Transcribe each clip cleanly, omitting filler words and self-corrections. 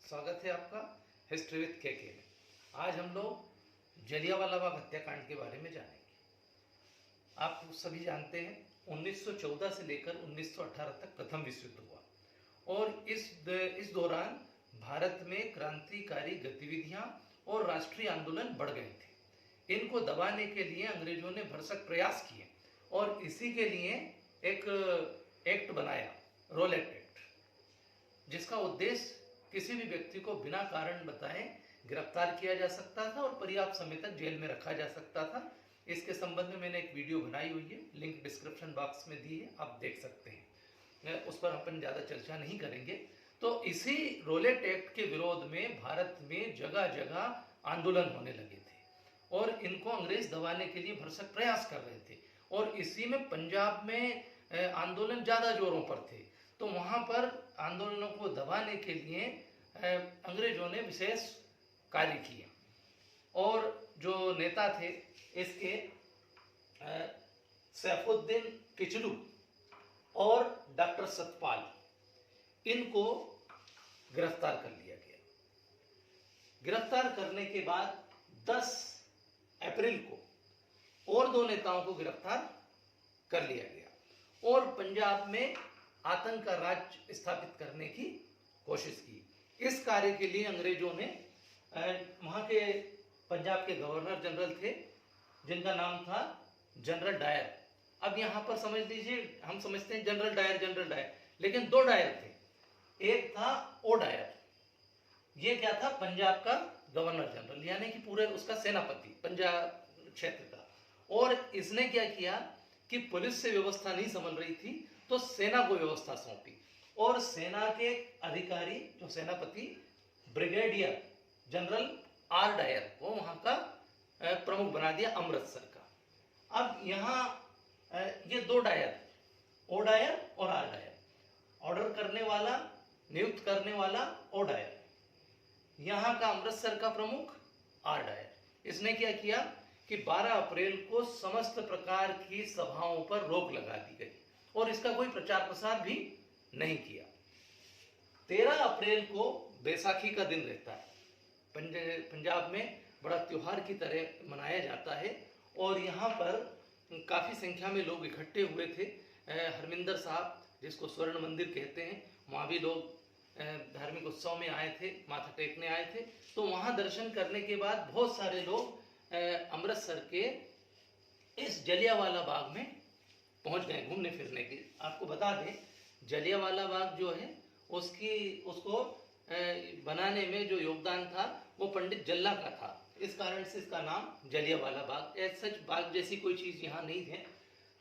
स्वागत है आपका हिस्ट्री विद के में। आज हम लोग जलियांवाला बाग हत्याकांड के बारे में जानेंगे। आप सभी जानते हैं 1914 से लेकर 1918 तक प्रथम विश्व युद्ध हुआ और इस दौरान भारत में क्रांतिकारी गतिविधियां और राष्ट्रीय आंदोलन बढ़ गए थे। इनको दबाने के लिए अंग्रेजों ने भरसक प्रयास किए और इसी के लिए एक एक्ट बनाया, रोलेट एक्ट, जिसका उद्देश्य किसी भी व्यक्ति को बिना कारण बताए गिरफ्तार किया जा सकता था और पर्याप्त समय तक जेल में रखा जा सकता था। इसके संबंध में मैंने एक वीडियो बनाई हुई है, लिंक डिस्क्रिप्शन बॉक्स में दी है, आप देख सकते हैं। उस पर अपन ज़्यादा चर्चा नहीं करेंगे। तो इसी रोलेट एक्ट के विरोध में भारत में जगह जगह आंदोलन होने लगे थे और इनको अंग्रेज दबाने के लिए भरसक प्रयास कर रहे थे और इसी में पंजाब में आंदोलन ज़्यादा जोरों पर थे। तो वहाँ पर आंदोलनों को दबाने के लिए अंग्रेजों ने विशेष कार्य किए और जो नेता थे इसके सैफुद्दीन किचलू और डॉक्टर सतपाल, इनको गिरफ्तार कर लिया गया। गिरफ्तार करने के बाद 10 अप्रैल को और 2 नेताओं को गिरफ्तार कर लिया गया और पंजाब में आतंक का राज स्थापित करने की कोशिश की। इस कार्य के लिए अंग्रेजों ने वहाँ के पंजाब के गवर्नर जनरल थे जिनका नाम था जनरल डायर। अब यहाँ पर समझ लीजिए, हम समझते हैं जनरल डायर, लेकिन 2 डायर थे। एक था ओ डायर, ये क्या था, पंजाब का गवर्नर जनरल, यानी कि पूरे उसका सेनापति पंजाब क्षेत्र का। और इसने क्या किया कि पुलिस से व्यवस्था नहीं संभल रही थी तो सेना को व्यवस्था सौंपी और सेना के अधिकारी, जो सेनापति ब्रिगेडियर जनरल आर डायर को वहां का प्रमुख बना दिया, अमृतसर का। अब यहाँ ये 2 डायर, ओ डायर और आर डायर, ऑर्डर करने वाला, नियुक्त करने वाला ओ डायर, यहाँ का अमृतसर का प्रमुख आर डायर। इसने क्या किया कि 12 अप्रैल को समस्त प्रकार की सभाओं पर रोक लगा दी गई और इसका कोई प्रचार प्रसार भी नहीं किया। 13 अप्रैल को बैसाखी का दिन रहता है, पंजाब में बड़ा त्योहार की तरह मनाया जाता है और यहाँ पर काफ़ी संख्या में लोग इकट्ठे हुए थे। हरमिंदर साहब, जिसको स्वर्ण मंदिर कहते हैं, वहाँ भी लोग धार्मिक उत्सव में आए थे, माथा टेकने आए थे। तो वहाँ दर्शन करने के बाद बहुत सारे लोग अमृतसर के इस जलियांवाला बाग में पहुंच गए घूमने फिरने के। आपको बता दें, जलियांवाला बाग जो है उसको बनाने में जो योगदान था वो पंडित जल्ला का था। इस कारण से इसका नाम जलियांवाला बाग, सच बाग जैसी कोई चीज़ यहाँ नहीं है।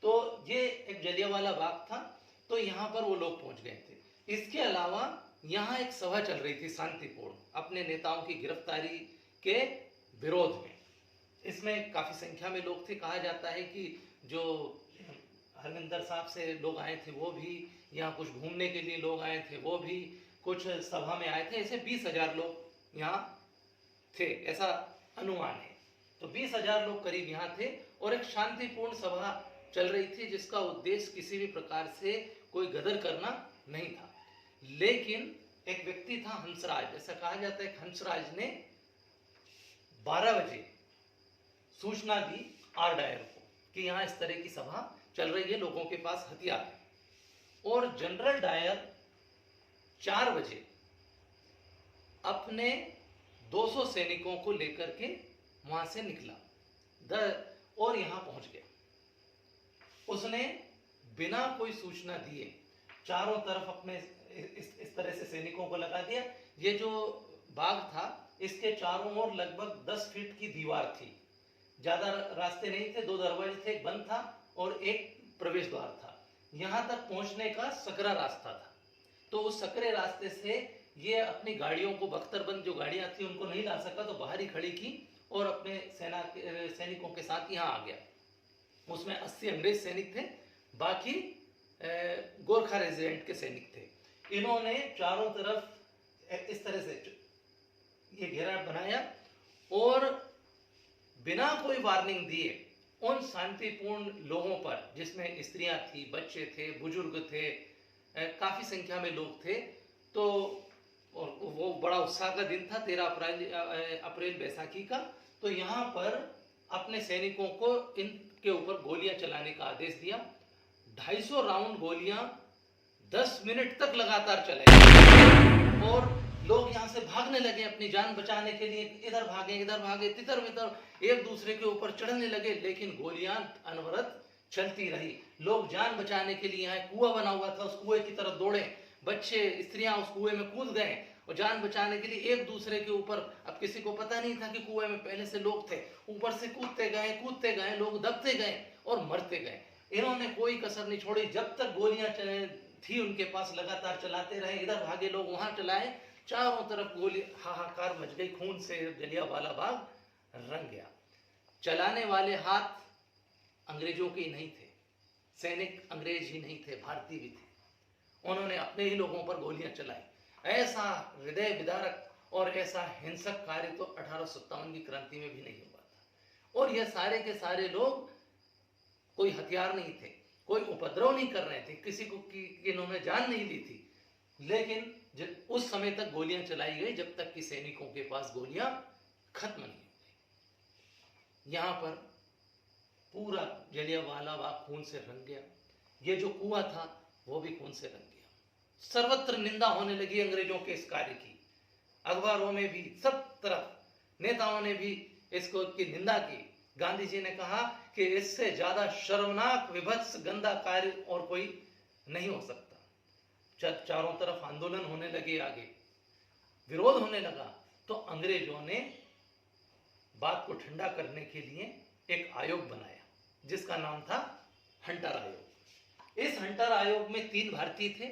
तो ये एक जलियांवाला बाग था, तो यहाँ पर वो लोग पहुँच गए थे। इसके अलावा यहाँ एक सभा चल रही थी शांतिपूर्ण, अपने नेताओं की गिरफ्तारी के विरोध में। इसमें काफ़ी संख्या में लोग थे। कहा जाता है कि जो हरमिंदर साहब से लोग आए थे वो भी, यहाँ कुछ घूमने के लिए लोग आए थे वो भी, कुछ सभा में आए थे। ऐसे 20,000 लोग यहाँ थे, ऐसा अनुमान है। तो 20,000 लोग करीब यहाँ थे और एक शांतिपूर्ण सभा चल रही थी जिसका उद्देश्य किसी भी प्रकार से कोई गदर करना नहीं था। लेकिन एक व्यक्ति था हंसराज, ऐसा कहा जाता है कि हंसराज ने 12 बजे सूचना दी आर डायर को कि यहाँ इस तरह की सभा चल रही है, लोगों के पास हथियार है। और जनरल डायर 4 बजे अपने 200 सैनिकों को लेकर के वहां से निकला और यहाँ पहुंच गया। उसने बिना कोई सूचना दिए चारों तरफ अपने इस तरह से सैनिकों को लगा दिया। ये जो बाग था इसके चारों ओर लगभग 10 फीट की दीवार थी, ज्यादा रास्ते नहीं थे, 2 दरवाजे थे, एक बंद था और एक प्रवेश द्वार था। यहाँ तक पहुंचने का सकरा रास्ता था। तो उस सकरे रास्ते से ये अपनी गाड़ियों को, बख्तरबंद जो गाड़ियां थी उनको नहीं ला सका, तो बाहर ही खड़ी की और अपने सैनिकों के साथ यहाँ आ गया। उसमें 80 अंग्रेज सैनिक थे, बाकी गोरखा रेजिडेंट के सैनिक थे। इन्होंने चारों तरफ इस तरह से ये घेरा बनाया और बिना कोई वार्निंग दिए उन शांतिपूर्ण लोगों पर, जिसमें स्त्रियां थी, बच्चे थे, बुजुर्ग थे, काफी संख्या में लोग थे, तो और वो बड़ा उत्साह का दिन था, 13 अप्रैल बैसाखी का। तो यहाँ पर अपने सैनिकों को इनके ऊपर गोलियां चलाने का आदेश दिया। 250 राउंड गोलियां 10 मिनट तक लगातार चलाई और लोग यहाँ से भागने लगे अपनी जान बचाने के लिए, इधर भागे तितर बितर, एक दूसरे के ऊपर चढ़ने लगे, लेकिन गोलियां अनवरत चलती रही। लोग जान बचाने के लिए, यहाँ कुआं बना हुआ था, उस कुएं की तरफ दौड़े, बच्चे स्त्रियां उस कुएं में कूद गए और जान बचाने के लिए एक दूसरे के ऊपर, अब किसी को पता नहीं था कि कुएं में पहले से लोग थे, ऊपर से कूदते गए, लोग दबते गए और मरते गए। इन्होंने कोई कसर नहीं छोड़ी, जब तक गोलियां थी उनके पास लगातार चलाते रहे, इधर भागे लोग वहां चलाए, चारों तरफ गोली, हाहाकार मच गई, खून से जलियांवाला बाग रंग गया। चलाने वाले हाथ अंग्रेजों के ही नहीं थे, सैनिक अंग्रेज ही नहीं थे, भारतीय भी थे। उन्होंने अपने ही लोगों पर गोलियां चलाई। ऐसा हृदय विदारक और ऐसा हिंसक कार्य तो 1857 की क्रांति में भी नहीं हुआ था। और यह सारे के सारे लोग कोई हथियार नहीं थे, कोई उपद्रव नहीं कर रहे थे, किसी को इन्होंने जान नहीं ली थी, लेकिन उस समय तक गोलियां चलाई गई जब तक कि सैनिकों के पास गोलियां खत्म नहीं हो गई। यहां पर पूरा जलियांवाला बाग खून से रंग गया। ये जो कुआं था वो भी खून से रंग गया। सर्वत्र निंदा होने लगी अंग्रेजों के इस कार्य की, अखबारों में भी, सब तरफ नेताओं ने भी इसको की निंदा की। गांधी जी ने कहा कि इससे ज्यादा शर्मनाक, विभत्स, गंदा कार्य और कोई नहीं हो सकता। चारों तरफ आंदोलन होने लगे, आगे विरोध होने लगा, तो अंग्रेजों ने बात को ठंडा करने के लिए एक आयोग बनाया जिसका नाम था हंटर आयोग। इस हंटर आयोग में 3 भारतीय थे,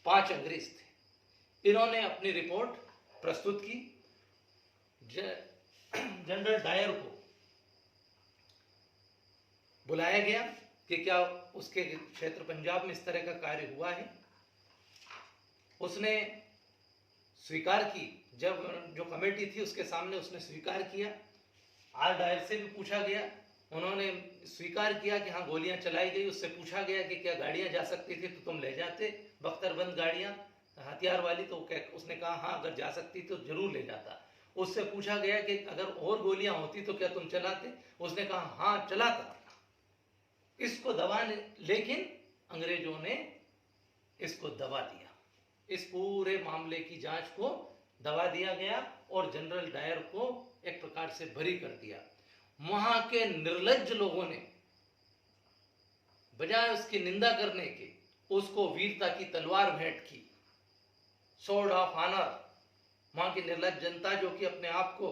5 अंग्रेज थे। इन्होंने अपनी रिपोर्ट प्रस्तुत की। जनरल डायर को बुलाया गया कि क्या उसके क्षेत्र पंजाब में इस तरह का कार्य हुआ है। उसने स्वीकार की, जब जो कमेटी थी उसके सामने उसने स्वीकार किया। आर डायर से भी पूछा गया, उन्होंने स्वीकार किया कि हाँ गोलियां चलाई गई। उससे पूछा गया कि क्या गाड़ियां जा सकती थी तो तुम ले जाते, बख्तरबंद गाड़ियां हथियार वाली, तो उसने कहा हाँ अगर जा सकती तो जरूर ले जाता। उससे पूछा गया कि अगर और गोलियां होती तो क्या तुम चलाते, उसने कहा हाँ चलाता। इसको दबाने, लेकिन अंग्रेजों ने इसको दबा दिया। इस पूरे मामले की जांच को दबा दिया गया और जनरल डायर को एक प्रकार से बरी कर दिया। वहां के निर्लज्ज लोगों ने बजाय उसकी निंदा करने के उसको वीरता की तलवार भेंट की, स्वॉर्ड ऑफ ऑनर। वहां की निर्लज्ज जनता जो कि अपने आप को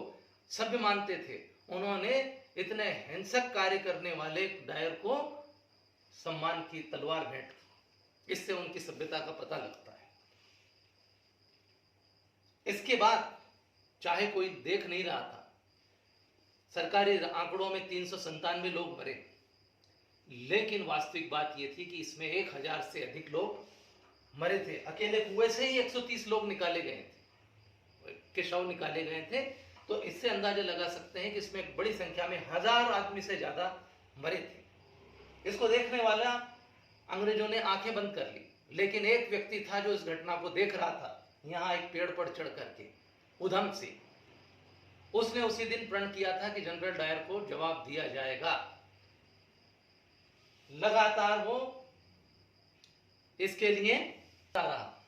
सभ्य मानते थे, उन्होंने इतने हिंसक कार्य करने वाले डायर को सम्मान की तलवार भेंट की। इससे उनकी सभ्यता का पता लगता है। इसके बाद चाहे कोई देख नहीं रहा था, सरकारी आंकड़ों में 397 लोग मरे, लेकिन वास्तविक बात यह थी कि इसमें 1000 से अधिक लोग मरे थे। अकेले कुएं से ही 130 लोग निकाले गए थे, के शव निकाले गए थे। तो इससे अंदाजा लगा सकते हैं कि इसमें एक बड़ी संख्या में 1000 आदमी से ज्यादा मरे थे। इसको देखने वाला अंग्रेजों ने आंखें बंद कर ली, लेकिन एक व्यक्ति था जो इस घटना को देख रहा था, यहां एक पेड़ पर चढ़ करके, उधम सिंह। उसने उसी दिन प्रण किया था कि जनरल डायर को जवाब दिया जाएगा। लगातार वो इसके लिए रहा।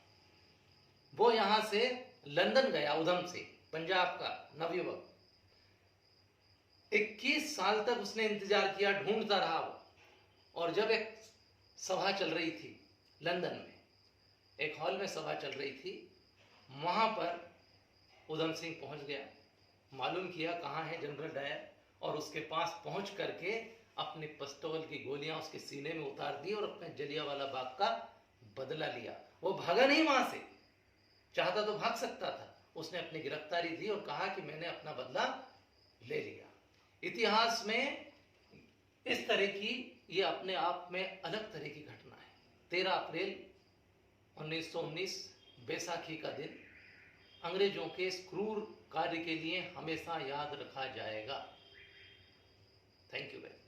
वो यहां से लंदन गया, उधम से, पंजाब का नवयुवक। 21 साल तक उसने इंतजार किया, ढूंढता रहा वो। और जब एक सभा चल रही थी लंदन में, एक हॉल में सभा चल रही थी, वहां पर उधम सिंह पहुंच गया, मालूम किया कहाँ है जनरल डायर, और उसके पास पहुंच करके अपने पिस्तौल की गोलियां उसके सीने में उतार दी और अपने जलियांवाला बाग का बदला लिया। वो भागा नहीं वहां से, चाहता तो भाग सकता था। उसने अपनी गिरफ्तारी दी और कहा कि मैंने अपना बदला ले लिया। इतिहास में इस तरह की ये अपने आप में अलग तरह की घटना है। 13 अप्रैल 1919 बैसाखी का दिन अंग्रेजों के इस क्रूर कार्य के लिए हमेशा याद रखा जाएगा। Thank you very much.